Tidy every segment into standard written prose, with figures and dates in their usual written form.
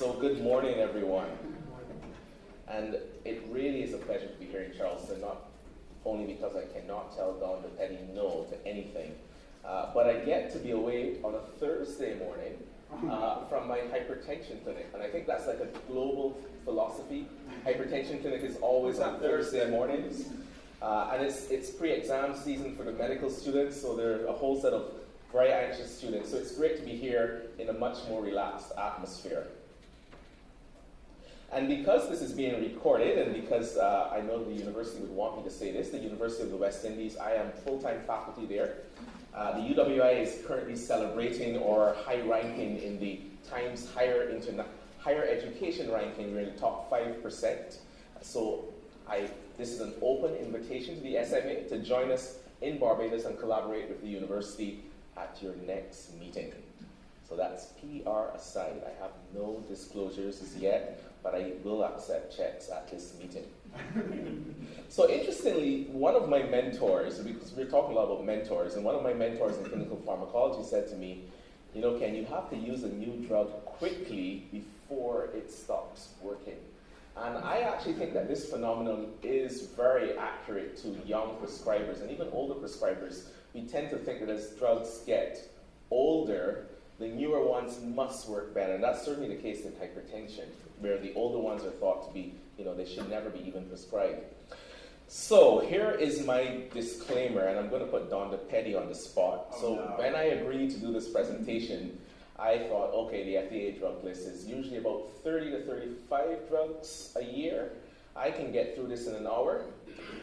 So good morning, everyone. And it really is a pleasure to be here in Charleston, not only because I cannot tell Don Petty no to anything, but I get to be away on a Thursday morning from my hypertension clinic. And I think that's like a global philosophy. Hypertension clinic is always on Thursday mornings. And it's pre-exam season for the medical students, so there are a whole set of very anxious students. So it's great to be here in a much more relaxed atmosphere. And because this is being recorded, and because I know the university would want me to say this, the University of the West Indies, I am full-time faculty there. The UWI is currently celebrating or high ranking in the Times Higher Education ranking. We're in the top 5%. So this is an open invitation to the SMA to join us in Barbados and collaborate with the university at your next meeting. So that's PR aside. I have no disclosures as yet, but I will accept checks at this meeting. So interestingly, one of my mentors, because we're talking a lot about mentors, and one of my mentors in clinical pharmacology said to me, you know, Ken, you have to use a new drug quickly before it stops working. And I actually think that this phenomenon is very accurate to young prescribers and even older prescribers. We tend to think that as drugs get older, the newer ones must work better. And that's certainly the case in hypertension, where the older ones are thought to be, you know, they should never be even prescribed. So here is my disclaimer, and I'm going to put Don Petty on the spot. When I agreed to do this presentation, I thought, okay, the FDA drug list is usually about 30 to 35 drugs a year. I can get through this in an hour.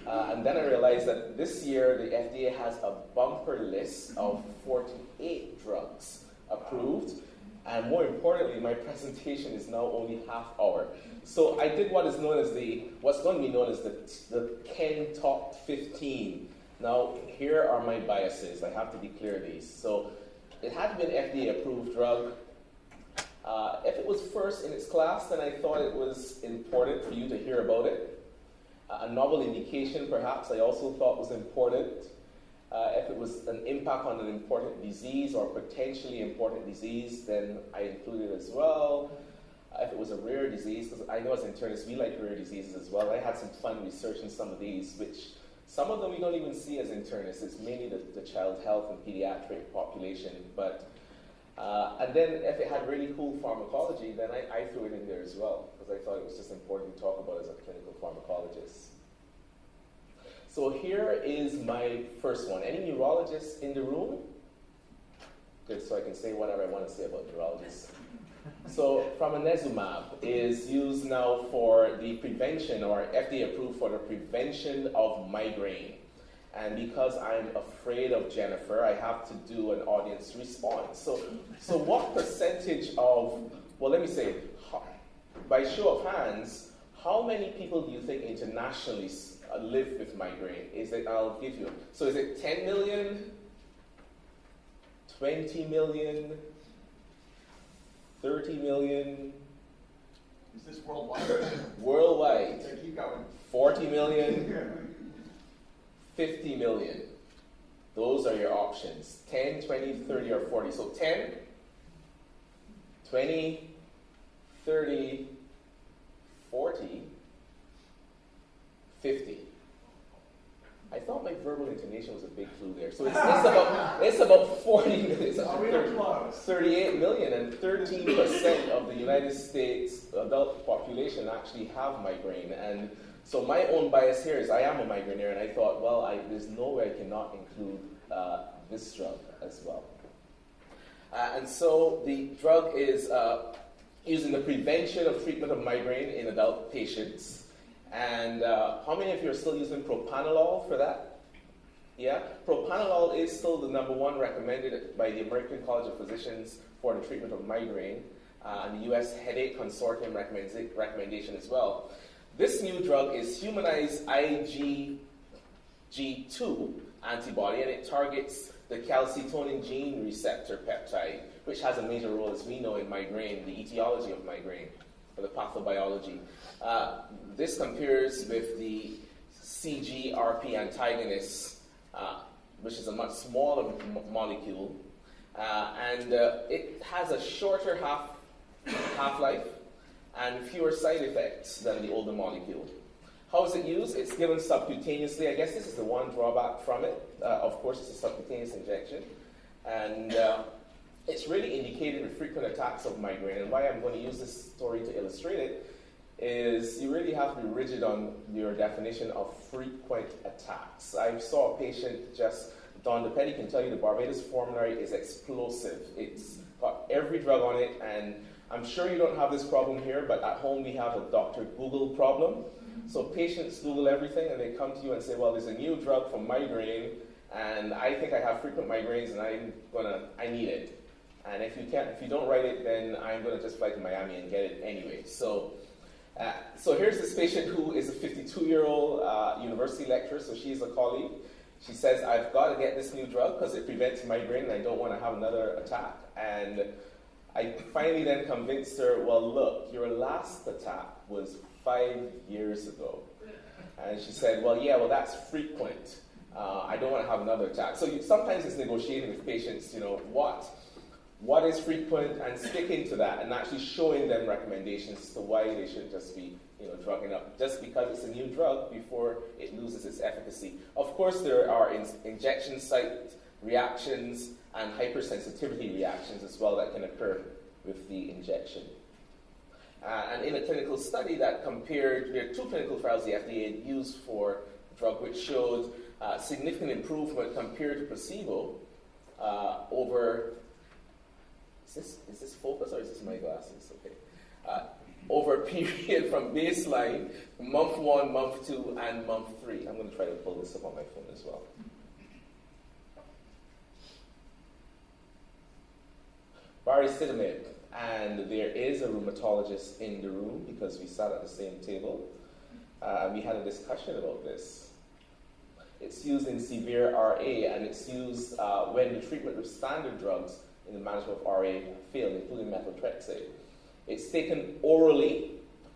And then I realized that this year the FDA has a bumper list of 48 drugs approved. And more importantly, my presentation is now only half hour. So I did what's going to be known as the Ken Top 15. Now, here are my biases. I have to declare these. So it had to be an FDA-approved drug. If it was first in its class, then I thought it was important for you to hear about it. A novel indication, perhaps, I also thought was important. If it was an impact on an important disease or potentially important disease, then I included it as well. If it was a rare disease, because I know as internists, we like rare diseases as well. I had some fun researching some of these, which some of them we don't even see as internists. It's mainly the child health and pediatric population. But and then if it had really cool pharmacology, then I threw it in there as well, because I thought it was just important to talk about as a clinical pharmacologist. So here is my first one. Any neurologists in the room? Good, so I can say whatever I want to say about neurologists. So fremanezumab is used now for the prevention, or FDA approved for the prevention of migraine. And because I'm afraid of Jennifer, I have to do an audience response. So what percentage of, well, let me say, by show of hands, how many people do you think internationally live with migraine? I'll give you. So is it 10 million, 20 million, 30 million? Is this worldwide? Worldwide. So keep going. 40 million, 50 million. Those are your options. 10, 20, 30, or 40. So 10, 20, 30, 40, 50. I thought my verbal intonation was a big clue there. So it's about 40 million. It's 38 million, and 13% of the United States adult population actually have migraine. And so my own bias here is I am a migraineur, and I thought, well, there's no way I cannot include this drug as well. And so the drug is used in the prevention of treatment of migraine in adult patients. And how many of you are still using propranolol for that? Yeah? Propranolol is still the number one recommended by the American College of Physicians for the treatment of migraine, and the US Headache Consortium recommendation as well. This new drug is humanized IgG2 antibody, and it targets the calcitonin gene receptor peptide, which has a major role, as we know, in migraine, the etiology of migraine, or the pathobiology. This compares with the CGRP antagonist, which is a much smaller molecule, and it has a shorter half-life, and fewer side effects than the older molecule. How is it used? It's given subcutaneously. I guess this is the one drawback from it. Of course, it's a subcutaneous injection. And it's really indicated with frequent attacks of migraine. And why I'm going to use this story to illustrate it is you really have to be rigid on your definition of frequent attacks. I saw a patient just, Don DePetti can tell you the Barbados formulary is explosive. It's got every drug on it, and I'm sure you don't have this problem here, but at home we have a Dr. Google problem. So patients Google everything, and they come to you and say, well, there's a new drug for migraine, and I think I have frequent migraines, and I need it. And if you don't write it, then I'm gonna just fly to Miami and get it anyway. So here's this patient who is a 52-year-old university lecturer, so she's a colleague. She says, I've got to get this new drug because it prevents migraine, and I don't want to have another attack. And I finally then convinced her, well, look, your last attack was 5 years ago. And she said, well, that's frequent. I don't want to have another attack. So sometimes it's negotiating with patients, what is frequent, and sticking to that, and actually showing them recommendations as to why they shouldn't just be, drugging up just because it's a new drug before it loses its efficacy. Of course, there are injection site reactions and hypersensitivity reactions as well that can occur with the injection. And in a clinical study that compared, there are 2 clinical trials the FDA used for the drug, which showed significant improvement compared to placebo over. Is this focus or is this my glasses? Okay. Over a period from baseline, month 1, month 2, and month 3. I'm going to try to pull this up on my phone as well. Baricitinib. And there is a rheumatologist in the room because we sat at the same table. We had a discussion about this. It's used in severe RA, and it's used when the treatment with standard drugs in the management of RA fail, including methotrexate. It's taken orally,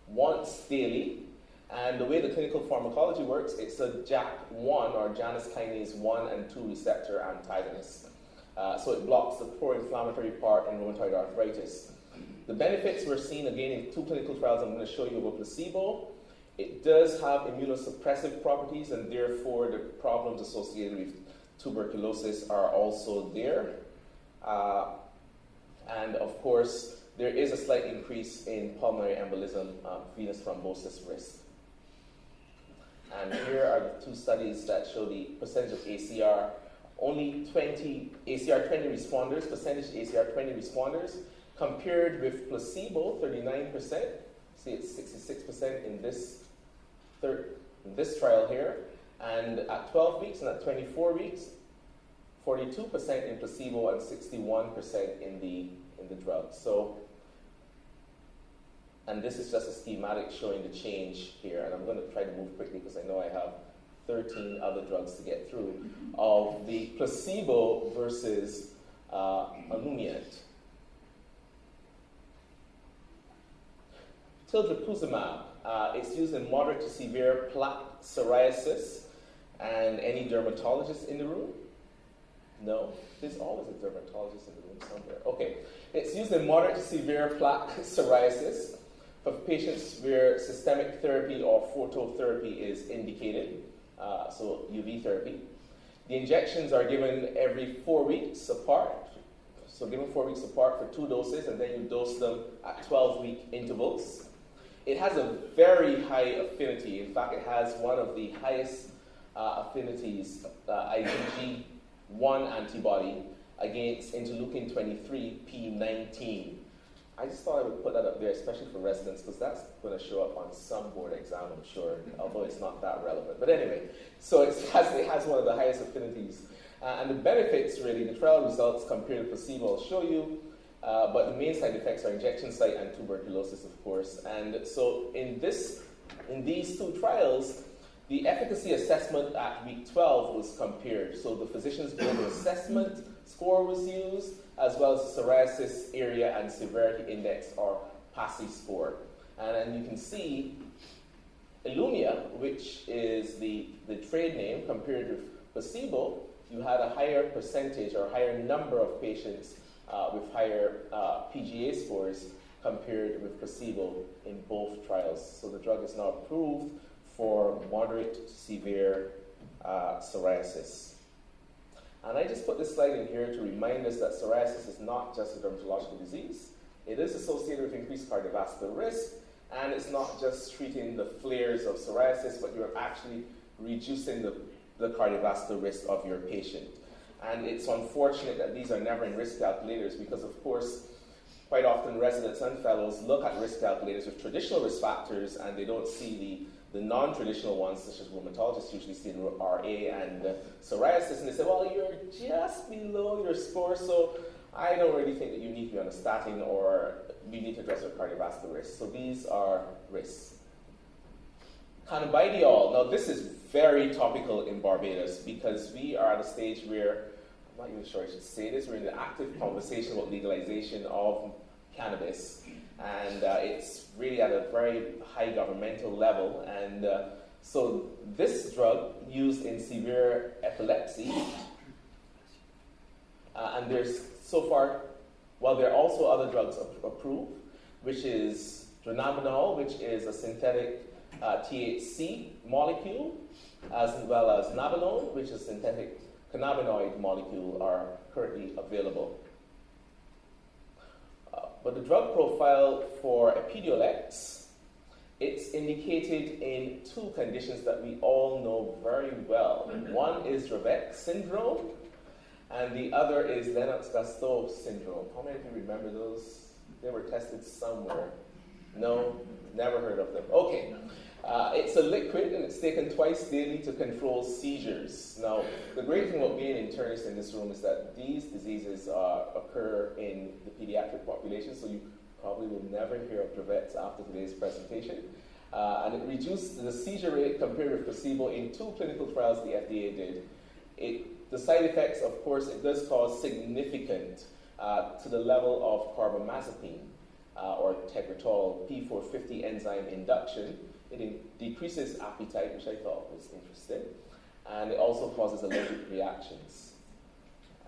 once daily, and the way the clinical pharmacology works, it's a JAK1 or Janus kinase 1 and 2 receptor antagonist. So it blocks the pro-inflammatory part in rheumatoid arthritis. The benefits were seen again in 2 clinical trials I'm going to show you over placebo. It does have immunosuppressive properties, and therefore the problems associated with tuberculosis are also there. And of course, there is a slight increase in pulmonary embolism, venous thrombosis risk. And here are the 2 studies that show the percentage of ACR. Only 20 ACR 20 responders, percentage ACR 20 responders, compared with placebo, 39%. See, it's 66% in this trial here. And at 12 weeks and at 24 weeks, 42% in placebo and 61% in the drug. So, and this is just a schematic showing the change here. And I'm going to try to move quickly because I know I have 13 other drugs to get through of the placebo versus Olumiant. Tildrakizumab. It's used in moderate to severe plaque psoriasis. And any dermatologists in the room? No? There's always a dermatologist in the room somewhere. Okay. It's used in moderate to severe plaque psoriasis for patients where systemic therapy or phototherapy is indicated, so UV therapy. The injections are given every 4 weeks apart. So given 4 weeks apart for 2 doses, and then you dose them at 12-week intervals. It has a very high affinity. In fact, it has one of the highest affinities, IgG1 antibody against interleukin 23 P19. I just thought I would put that up there, especially for residents, because that's going to show up on some board exam, I'm sure, although it's not that relevant. But anyway, so it has one of the highest affinities. And the benefits, really, the trial results compared to placebo, I'll show you. But the main side effects are injection site and tuberculosis, of course. And so in these 2 trials, the efficacy assessment at week 12 was compared. So the physician's global assessment score was used, as well as the psoriasis area and severity index, or PASI score. And then you can see Ilumya, which is the trade name, compared with placebo, you had a higher percentage or higher number of patients with higher PGA scores compared with placebo in both trials. So the drug is now approved for moderate to severe psoriasis. And I just put this slide in here to remind us that psoriasis is not just a dermatological disease. It is associated with increased cardiovascular risk, and it's not just treating the flares of psoriasis, but you're actually reducing the cardiovascular risk of your patient. And it's unfortunate that these are never in risk calculators because, of course, quite often residents and fellows look at risk calculators with traditional risk factors and they don't see the non-traditional ones, such as rheumatologists usually see in RA and psoriasis, and they say, well, you're just below your score, so I don't really think that you need to be on a statin or you need to address your cardiovascular risk. So these are risks. Cannabidiol. Now, this is very topical in Barbados because we are at a stage where, I'm not even sure I should say this, we're in the active conversation about legalization of cannabis. And it's really at a very high governmental level. And so this drug used in severe epilepsy, and there's so far, well, there are also other drugs approved, which is dronabinol, which is a synthetic THC molecule, as well as nabilone, which is a synthetic cannabinoid molecule, are currently available. But the drug profile for Epidiolex, it's indicated in two conditions that we all know very well. One is Dravet Syndrome, and the other is Lennox-Gastaut syndrome. How many of you remember those? They were tested somewhere. No? Never heard of them. Okay. It's a liquid and it's taken twice daily to control seizures. Now, the great thing about being an internist in this room is that these diseases occur in the pediatric population, so you probably will never hear of Dravet's after today's presentation. And it reduced the seizure rate compared with placebo in 2 clinical trials the FDA did. The side effects, of course, it does cause significant to the level of carbamazepine or tegretol P450 enzyme induction. It decreases appetite, which I thought was interesting, and it also causes allergic reactions.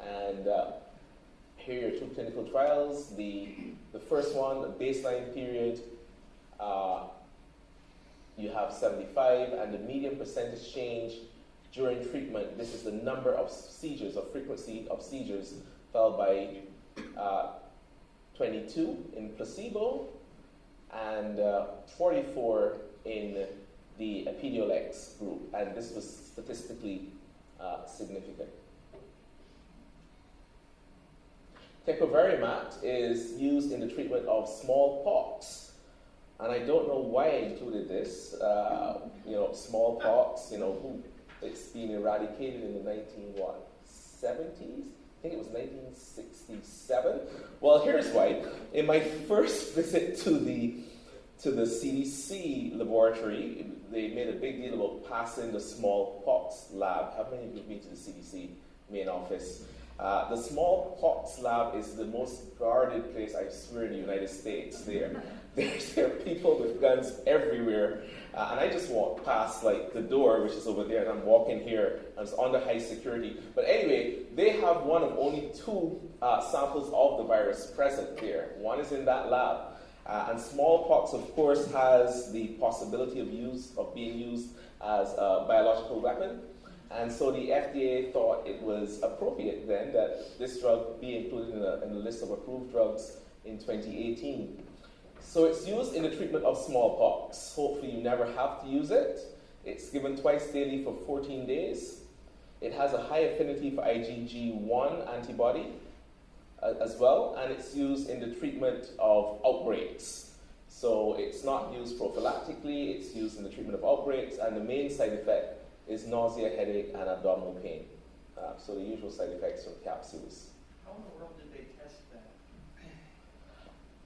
And here are 2 clinical trials. The first one, the baseline period, you have 75, and the median percentage change during treatment. This is the number of seizures, or frequency of seizures, fell by 22 in placebo, and 44 in the Epidiolex group, and this was statistically significant. Tecovirimat is used in the treatment of smallpox, and I don't know why I included this. Smallpox, it's been eradicated in the 1970s? I think it was 1967. Well, here's why. In my first visit to the CDC laboratory, they made a big deal about passing the smallpox lab. How many of you have been to the CDC main office? The smallpox lab is the most guarded place, I swear, in the United States. There are people with guns everywhere. And I just walked past the door, which is over there, and I'm walking here, and it's under high security. But anyway, they have one of only 2 samples of the virus present there. One is in that lab. And smallpox, of course, has the possibility of being used as a biological weapon. And so the FDA thought it was appropriate then that this drug be included in the list of approved drugs in 2018. So it's used in the treatment of smallpox. Hopefully you never have to use it. It's given twice daily for 14 days. It has a high affinity for IgG1 antibody as well, and it's used in the treatment of outbreaks. So it's not used prophylactically, it's used in the treatment of outbreaks, and the main side effect is nausea, headache, and abdominal pain. So the usual side effects of capsules. How in the world did they test that?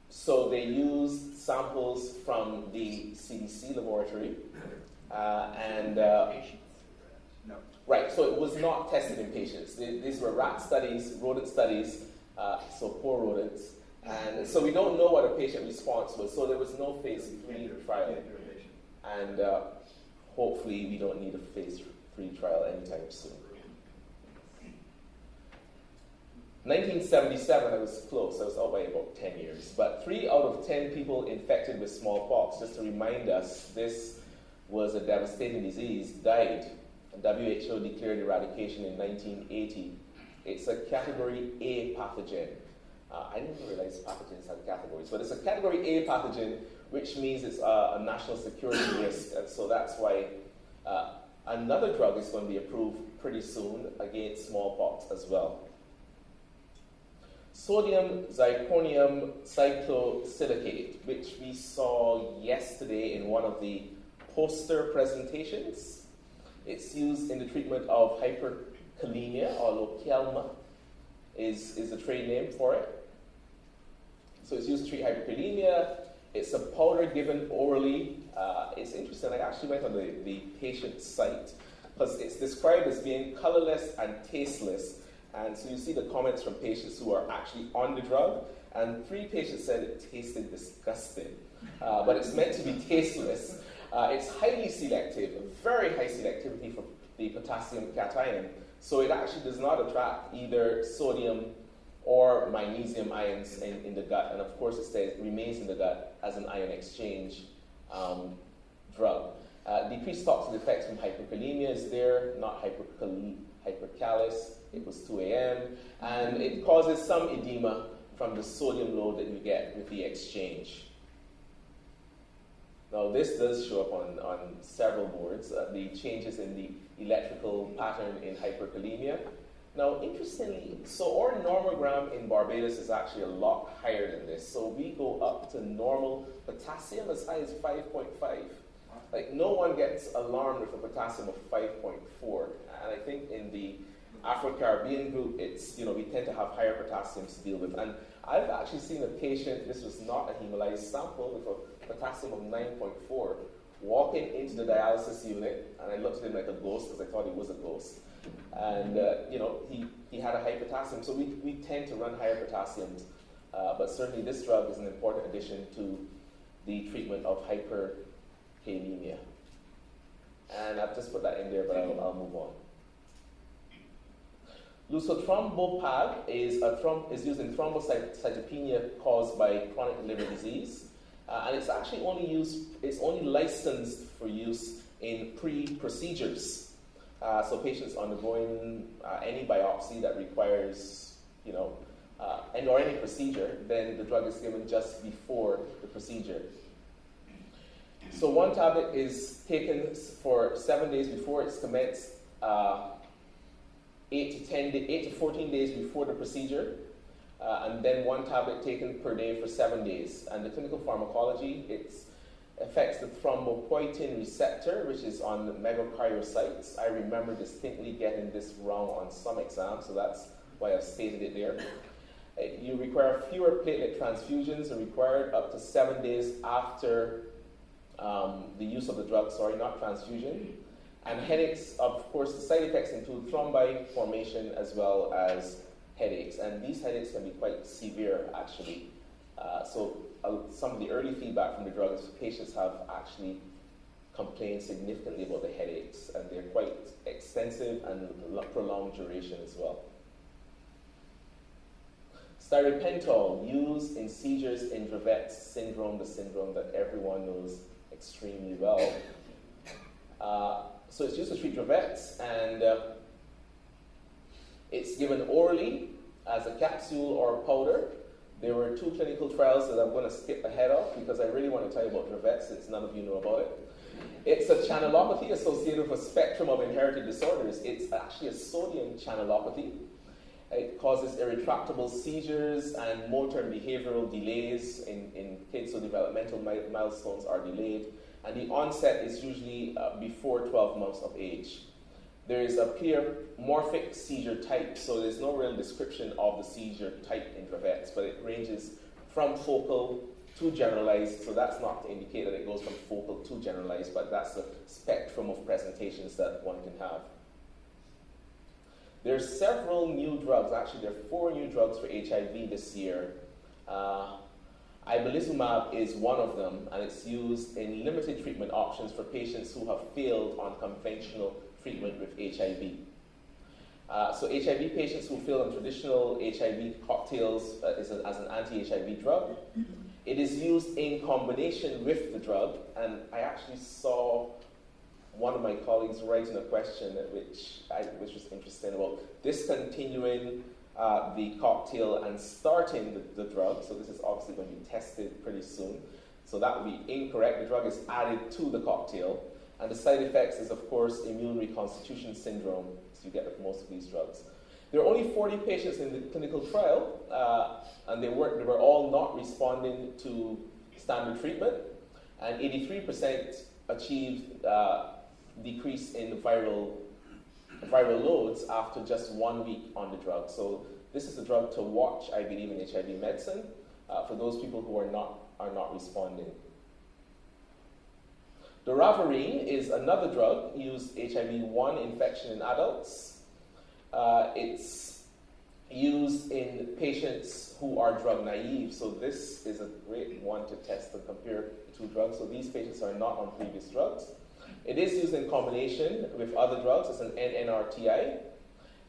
So they used samples from the CDC laboratory, Patients? No. right, so it was not tested in patients. These were rat studies, rodent studies, so poor rodents. And so we don't know what a patient response was, so there was no phase 3 trial. And hopefully we don't need a phase 3 trial anytime soon. 1977, I was close. I was out by about 10 years. But 3 out of 10 people infected with smallpox, just to remind us, this was a devastating disease, died. WHO declared eradication in 1980. It's a category A pathogen. I didn't realize pathogens had categories, but it's a category A pathogen, which means it's a national security risk. And so that's why another drug is going to be approved pretty soon against smallpox as well. Sodium zirconium cyclosilicate, which we saw yesterday in one of the poster presentations. It's used in the treatment of hyperkalemia, or localma is the trade name for it. So it's used to treat hyperkalemia. It's a powder given orally. It's interesting, I actually went on the patient site because it's described as being colorless and tasteless. And so you see the comments from patients who are actually on the drug, and 3 patients said it tasted disgusting. But it's meant to be tasteless. It's highly selective, very high selectivity for the potassium cation. So it actually does not attract either sodium or magnesium ions in the gut. And of course, it remains in the gut as an ion exchange drug. Decreased toxic effects from hyperkalemia is there, not hypercalus. It was 2 a.m. And it causes some edema from the sodium load that you get with the exchange. Now, this does show up on several boards, the changes in the electrical pattern in hyperkalemia. Now, interestingly, so our normogram in Barbados is actually a lot higher than this. So we go up to normal potassium as high as 5.5. Like, no one gets alarmed with a potassium of 5.4. And I think in the Afro-Caribbean group, it's, we tend to have higher potassiums to deal with. And I've actually seen a patient, this was not a hemolyzed sample, with a potassium of 9.4, walking into the dialysis unit, and I looked at him like a ghost because I thought he was a ghost. And, he had a high potassium. So we tend to run higher potassiums. But certainly this drug is an important addition to the treatment of hyperkalemia. And I've just put that in there, but I'll move on. Lusutrombopag is used in thrombocytopenia caused by chronic liver disease. And it's actually only licensed for use in pre-procedures. So patients undergoing any biopsy that requires, or any procedure, then the drug is given just before the procedure. So 1 tablet is taken for 7 days before it's commenced, 8 to 14 days before the procedure, and then 1 tablet taken per day for 7 days. And the clinical pharmacology, it affects the thrombopoietin receptor, which is on the megakaryocytes. I remember distinctly getting this wrong on some exams, so that's why I've stated it there. You require fewer platelet transfusions are required up to 7 days after the use of the drug, not transfusion. And headaches, of course, the side effects include thrombi formation as well as headaches. And these headaches can be quite severe, actually. Some of the early feedback from the drug is patients have actually complained significantly about the headaches, and they're quite extensive and prolonged duration as well. Stiripentol, used in seizures in Dravet Syndrome, the syndrome that everyone knows extremely well. So it's used to treat Dravet's, and it's given orally as a capsule or powder. There were 2 clinical trials that I'm going to skip ahead of because I really want to tell you about Dravet since none of you know about it. It's a channelopathy associated with a spectrum of inherited disorders. It's actually a sodium channelopathy. It causes irretractable seizures and motor and behavioral delays in kids, so developmental milestones are delayed. And the onset is usually before 12 months of age. There is a pleomorphic seizure type, so there's no real description of the seizure type in Dravet's, but it ranges from focal to generalized, so that's not to indicate that it goes from focal to generalized, but that's the spectrum of presentations that one can have. There's several new drugs, actually there are 4 new drugs for HIV this year. Ibalizumab is one of them, and it's used in limited treatment options for patients who have failed on conventional treatment with HIV. So HIV patients who fail on traditional HIV cocktails as an anti-HIV drug. It is used in combination with the drug, and I actually saw one of my colleagues writing a question which was interesting about discontinuing the cocktail and starting the drug. So this is obviously going to be tested pretty soon. So that would be incorrect. The drug is added to the cocktail. And the side effects is, of course, immune reconstitution syndrome, as you get with most of these drugs. There are only 40 patients in the clinical trial, and they were all not responding to standard treatment, and 83% achieved decrease in viral loads after just 1 week on the drug. So this is a drug to watch, I believe, in HIV medicine for those people who are not responding. Doravirine is another drug used HIV-1 infection in adults. It's used in patients who are drug naive, so this is a great one to test and compare the two drugs. So these patients are not on previous drugs. It is used in combination with other drugs. It's an NNRTI.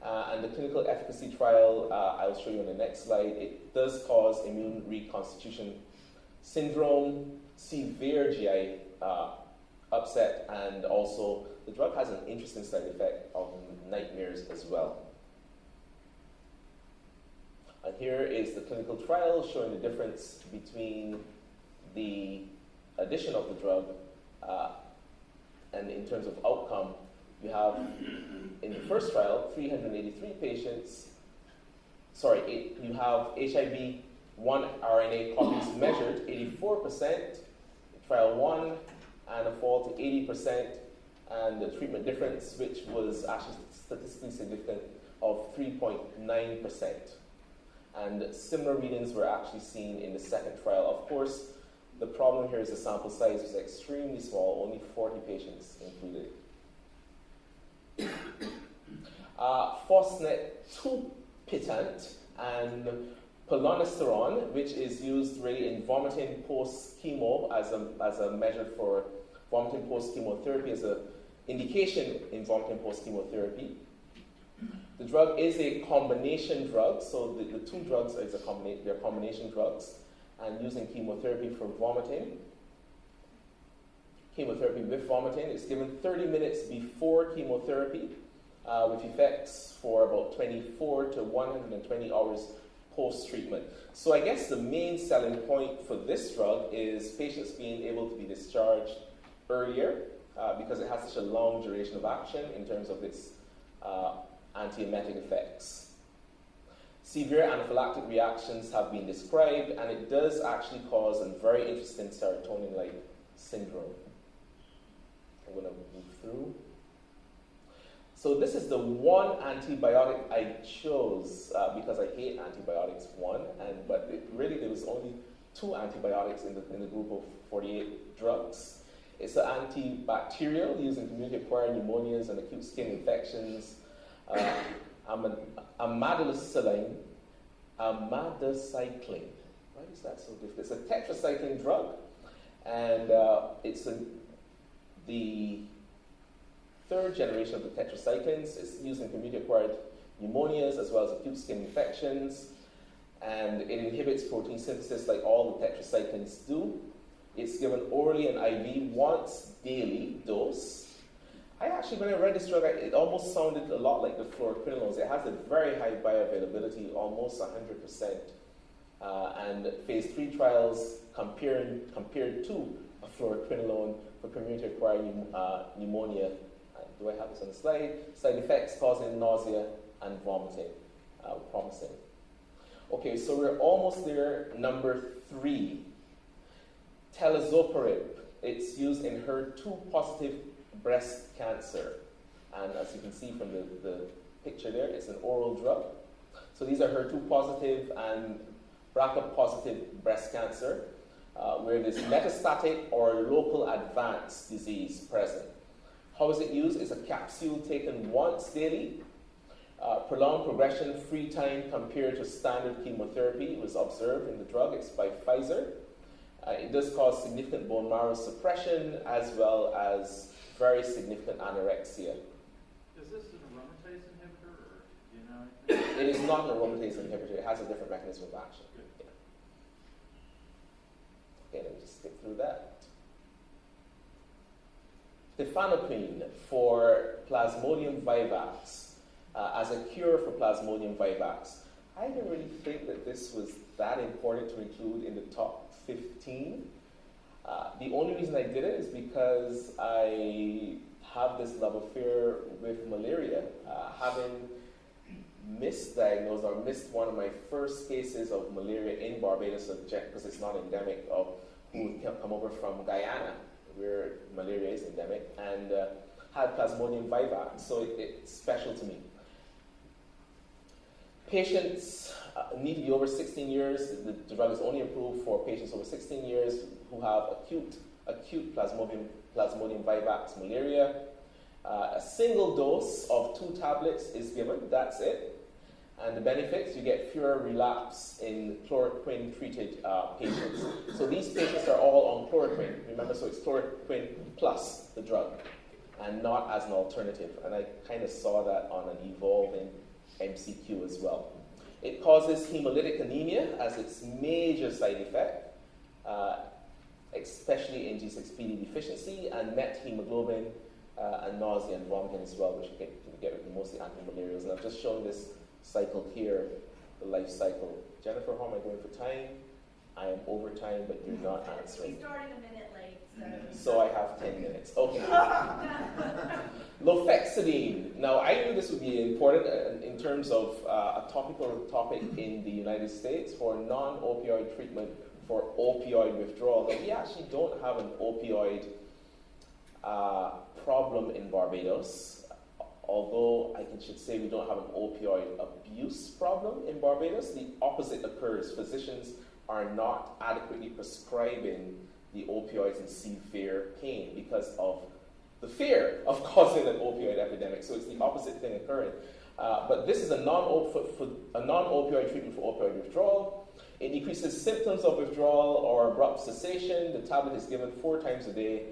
And the clinical efficacy trial, I'll show you on the next slide, it does cause immune reconstitution syndrome, severe GI upset, and also the drug has an interesting side effect of nightmares as well. And here is the clinical trial showing the difference between the addition of the drug and in terms of outcome. You have, in the first trial, 383 patients. You have HIV-1 RNA copies measured, 84%, trial 1, and a fall to 80%, and the treatment difference, which was actually statistically significant, of 3.9%. And similar readings were actually seen in the second trial. Of course, the problem here is the sample size was extremely small, only 40 patients included. Fosnet-2 pitant and polonesterone, which is used really in vomiting post-chemo as a measure for vomiting post-chemotherapy, as an indication in vomiting post-chemotherapy. The drug is a combination drug, so the two drugs they're combination drugs, and using chemotherapy for vomiting. Chemotherapy with vomiting is given 30 minutes before chemotherapy, with effects for about 24 to 120 hours post-treatment. So I guess the main selling point for this drug is patients being able to be discharged earlier because it has such a long duration of action in terms of its antiemetic effects. Severe anaphylactic reactions have been described, and it does actually cause a very interesting serotonin-like syndrome. I'm going to move through. So this is the one antibiotic I chose because I hate antibiotics, but there was only 2 antibiotics in the group of 48 drugs. It's an antibacterial used in community-acquired pneumonias and acute skin infections. Omadacyclin. Why is that so difficult? It's a tetracycline drug, and it's the 3rd generation of the tetracyclines. It's used in community-acquired pneumonias as well as acute skin infections, and it inhibits protein synthesis like all the tetracyclines do. It's given orally and IV once daily dose. When I read this drug, it almost sounded a lot like the fluoroquinolones. It has a very high bioavailability, almost 100%. And phase 3 trials compared to a fluoroquinolone for community-acquired pneumonia. Do I have this on the slide? Side effects causing nausea and vomiting. Promising. Okay, so we're almost there. Number 3, Talazoparib. It's used in HER2-positive breast cancer. And as you can see from the picture there, it's an oral drug. So these are HER2-positive and BRCA-positive breast cancer, where there's metastatic or local advanced disease present. How is it used? It's a capsule taken once daily. Prolonged progression-free time compared to standard chemotherapy was observed in the drug. It's by Pfizer. It does cause significant bone marrow suppression as well as very significant anorexia. Is this an aromatase inhibitor? inhibitor? It is not an aromatase inhibitor. It has a different mechanism of action. Good. Yeah. Okay, let me just skip through that. Tefenoquine for Plasmodium vivax as a cure for Plasmodium vivax. I didn't really think that this was that important to include in the top 15. The only reason I did it is because I have this love affair with malaria. Having misdiagnosed or missed one of my first cases of malaria in Barbados, because it's not endemic, of who come over from Guyana, where malaria is endemic, and had Plasmodium vivax, so it's special to me. Patients need to be over 16 years. The drug is only approved for patients over 16 years who have acute Plasmodium vivax malaria. A single dose of 2 tablets is given, that's it. And the benefits, you get fewer relapse in chloroquine-treated patients. So these patients are all on chloroquine. Remember, so it's chloroquine plus the drug, and not as an alternative. And I kind of saw that on an evolving MCQ as well. It causes hemolytic anemia as its major side effect, especially in G6PD deficiency, and met hemoglobin and nausea and vomiting as well, which you get with mostly antimalarials. And I've just shown this cycle here, the life cycle. Jennifer, how am I going for time? I am over time, but you're not answering. We started a minute late, so I have 10 minutes. Okay. Lofexidine. Now, I knew this would be important in terms of a topical topic in the United States for non-opioid treatment for opioid withdrawal. But we actually don't have an opioid problem in Barbados. Although I should say we don't have an opioid abuse problem in Barbados, the opposite occurs. Physicians are not adequately prescribing the opioids in severe pain because of the fear of causing an opioid epidemic. So it's the opposite thing occurring. But this is a non-opioid treatment for opioid withdrawal. It decreases symptoms of withdrawal or abrupt cessation. The tablet is given 4 times a day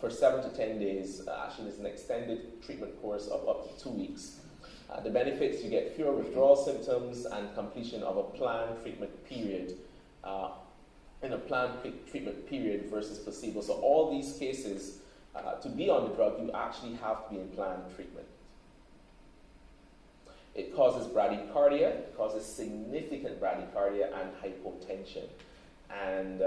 for 7 to 10 days. Actually, there's an extended treatment course of up to 2 weeks. The benefits, you get fewer withdrawal symptoms and completion of a planned treatment period. In a planned treatment period versus placebo. So all these cases, to be on the drug, you actually have to be in planned treatment. It causes bradycardia, it causes significant bradycardia and hypotension. And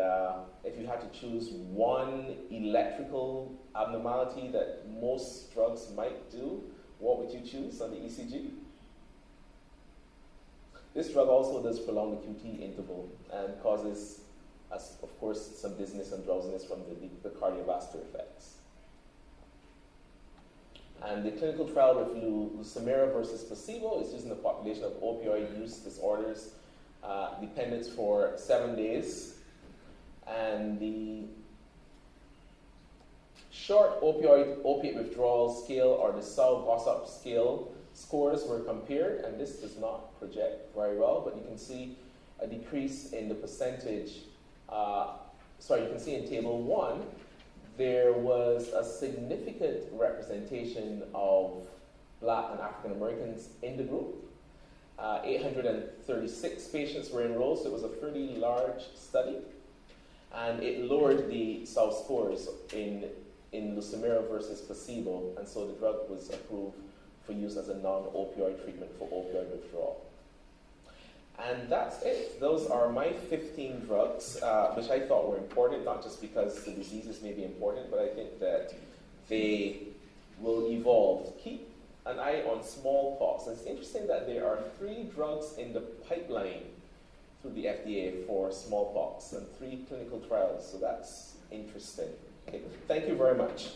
if you had to choose one electrical abnormality that most drugs might do, what would you choose on the ECG? This drug also does prolong the QT interval and causes, of course, some dizziness and drowsiness from the cardiovascular effects. And the clinical trial with lusutrombopag versus placebo is used in the population of opioid use disorders dependence for 7 days. And the short opiate withdrawal scale, or the Sau-Bossop scale, scores were compared, and this does not project very well, but you can see a decrease in the percentage. You can see in table 1, there was a significant representation of Black and African Americans in the group. 836 patients were enrolled, so it was a fairly large study. And it lowered the Sau scores in lusutrombopag versus placebo, and so the drug was approved for use as a non-opioid treatment for opioid withdrawal. And that's it. Those are my 15 drugs, which I thought were important, not just because the diseases may be important, but I think that they will evolve. Keep an eye on smallpox. It's interesting that there are 3 drugs in the pipeline through the FDA for smallpox and 3 clinical trials, so that's interesting. Okay. Thank you very much.